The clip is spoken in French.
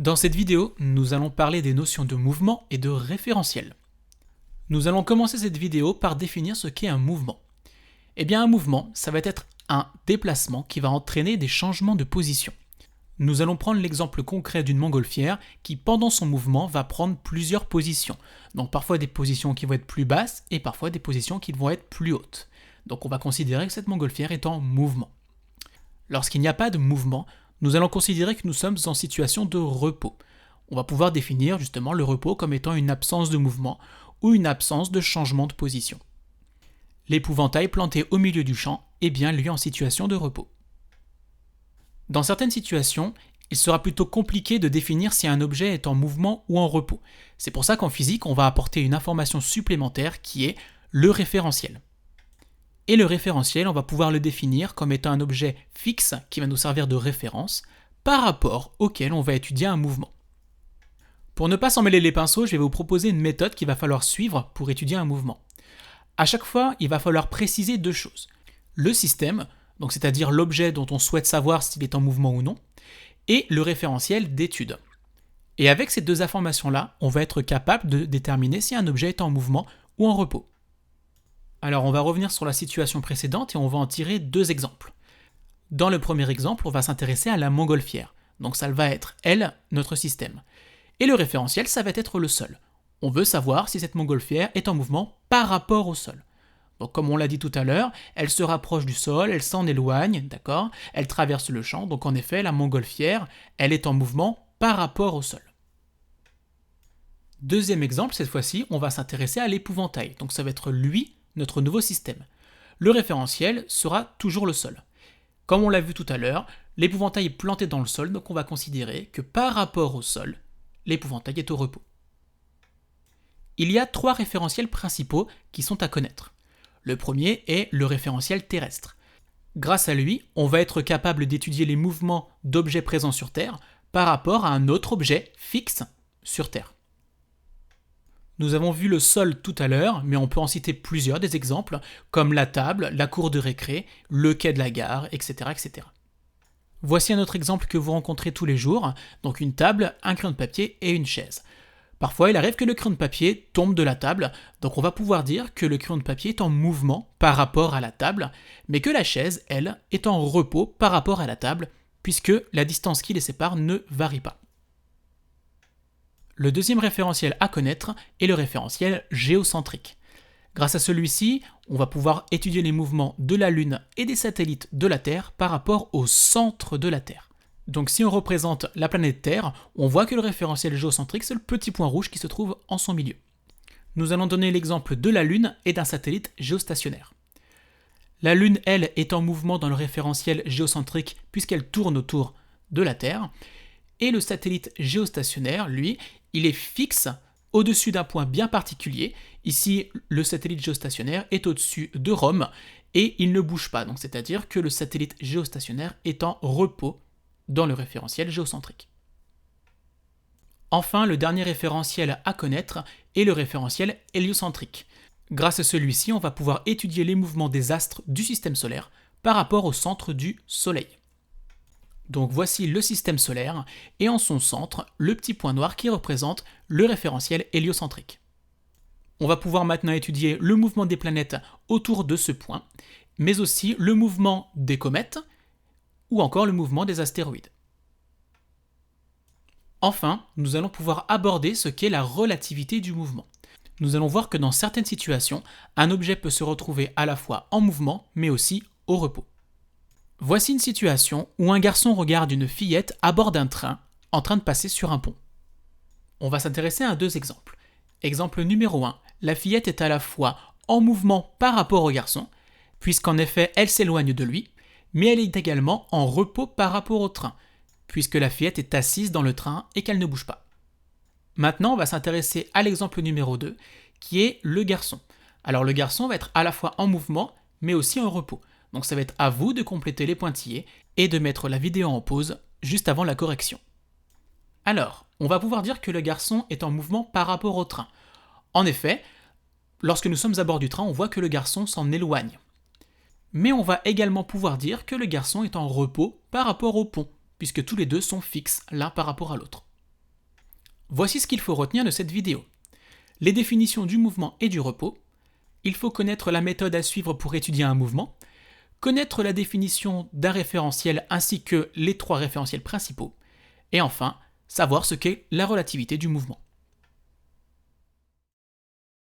Dans cette vidéo, nous allons parler des notions de mouvement et de référentiel. Nous allons commencer cette vidéo par définir ce qu'est un mouvement. Eh bien, un mouvement, ça va être un déplacement qui va entraîner des changements de position. Nous allons prendre l'exemple concret d'une montgolfière qui, pendant son mouvement, va prendre plusieurs positions. Donc parfois des positions qui vont être plus basses et parfois des positions qui vont être plus hautes. Donc on va considérer que cette montgolfière est en mouvement. Lorsqu'il n'y a pas de mouvement, nous allons considérer que nous sommes en situation de repos. On va pouvoir définir justement le repos comme étant une absence de mouvement ou une absence de changement de position. L'épouvantail planté au milieu du champ est bien lui en situation de repos. Dans certaines situations, il sera plutôt compliqué de définir si un objet est en mouvement ou en repos. C'est pour ça qu'en physique, on va apporter une information supplémentaire qui est le référentiel. Et le référentiel, on va pouvoir le définir comme étant un objet fixe qui va nous servir de référence par rapport auquel on va étudier un mouvement. Pour ne pas s'en mêler les pinceaux, je vais vous proposer une méthode qu'il va falloir suivre pour étudier un mouvement. À chaque fois, il va falloir préciser deux choses. Le système, donc c'est-à-dire l'objet dont on souhaite savoir s'il est en mouvement ou non, et le référentiel d'étude. Et avec ces deux informations-là, on va être capable de déterminer si un objet est en mouvement ou en repos. Alors on va revenir sur la situation précédente et on va en tirer deux exemples. Dans le premier exemple, on va s'intéresser à la montgolfière. Donc ça va être, elle, notre système. Et le référentiel, ça va être le sol. On veut savoir si cette montgolfière est en mouvement par rapport au sol. Donc comme on l'a dit tout à l'heure, elle se rapproche du sol, elle s'en éloigne, d'accord ? Elle traverse le champ, donc en effet, la montgolfière, elle est en mouvement par rapport au sol. Deuxième exemple, cette fois-ci, on va s'intéresser à l'épouvantail. Donc ça va être lui, notre nouveau système. Le référentiel sera toujours le sol. Comme on l'a vu tout à l'heure, l'épouvantail est planté dans le sol, donc on va considérer que par rapport au sol, l'épouvantail est au repos. Il y a trois référentiels principaux qui sont à connaître. Le premier est le référentiel terrestre. Grâce à lui, on va être capable d'étudier les mouvements d'objets présents sur Terre par rapport à un autre objet fixe sur Terre. Nous avons vu le sol tout à l'heure, mais on peut en citer plusieurs des exemples, comme la table, la cour de récré, le quai de la gare, etc., etc. Voici un autre exemple que vous rencontrez tous les jours, donc une table, un crayon de papier et une chaise. Parfois, il arrive que le crayon de papier tombe de la table, donc on va pouvoir dire que le crayon de papier est en mouvement par rapport à la table, mais que la chaise, elle, est en repos par rapport à la table, puisque la distance qui les sépare ne varie pas. Le deuxième référentiel à connaître est le référentiel géocentrique. Grâce à celui-ci, on va pouvoir étudier les mouvements de la Lune et des satellites de la Terre par rapport au centre de la Terre. Donc si on représente la planète Terre, on voit que le référentiel géocentrique, c'est le petit point rouge qui se trouve en son milieu. Nous allons donner l'exemple de la Lune et d'un satellite géostationnaire. La Lune, elle, est en mouvement dans le référentiel géocentrique puisqu'elle tourne autour de la Terre. Et le satellite géostationnaire, lui, il est fixe au-dessus d'un point bien particulier. Ici, le satellite géostationnaire est au-dessus de Rome et il ne bouge pas. Donc, c'est-à-dire que le satellite géostationnaire est en repos dans le référentiel géocentrique. Enfin, le dernier référentiel à connaître est le référentiel héliocentrique. Grâce à celui-ci, on va pouvoir étudier les mouvements des astres du système solaire par rapport au centre du Soleil. Donc voici le système solaire, et en son centre, le petit point noir qui représente le référentiel héliocentrique. On va pouvoir maintenant étudier le mouvement des planètes autour de ce point, mais aussi le mouvement des comètes, ou encore le mouvement des astéroïdes. Enfin, nous allons pouvoir aborder ce qu'est la relativité du mouvement. Nous allons voir que dans certaines situations, un objet peut se retrouver à la fois en mouvement, mais aussi au repos. Voici une situation où un garçon regarde une fillette à bord d'un train en train de passer sur un pont. On va s'intéresser à deux exemples. Exemple numéro 1, la fillette est à la fois en mouvement par rapport au garçon, puisqu'en effet elle s'éloigne de lui, mais elle est également en repos par rapport au train, puisque la fillette est assise dans le train et qu'elle ne bouge pas. Maintenant, on va s'intéresser à l'exemple numéro 2, qui est le garçon. Alors le garçon va être à la fois en mouvement, mais aussi en repos. Donc ça va être à vous de compléter les pointillés et de mettre la vidéo en pause juste avant la correction. Alors, on va pouvoir dire que le garçon est en mouvement par rapport au train. En effet, lorsque nous sommes à bord du train, on voit que le garçon s'en éloigne. Mais on va également pouvoir dire que le garçon est en repos par rapport au pont, puisque tous les deux sont fixes l'un par rapport à l'autre. voici ce qu'il faut retenir de cette vidéo. Les définitions du mouvement et du repos. Il faut connaître la méthode à suivre pour étudier un mouvement, connaître la définition d'un référentiel ainsi que les 3 référentiels principaux, et enfin, savoir ce qu'est la relativité du mouvement.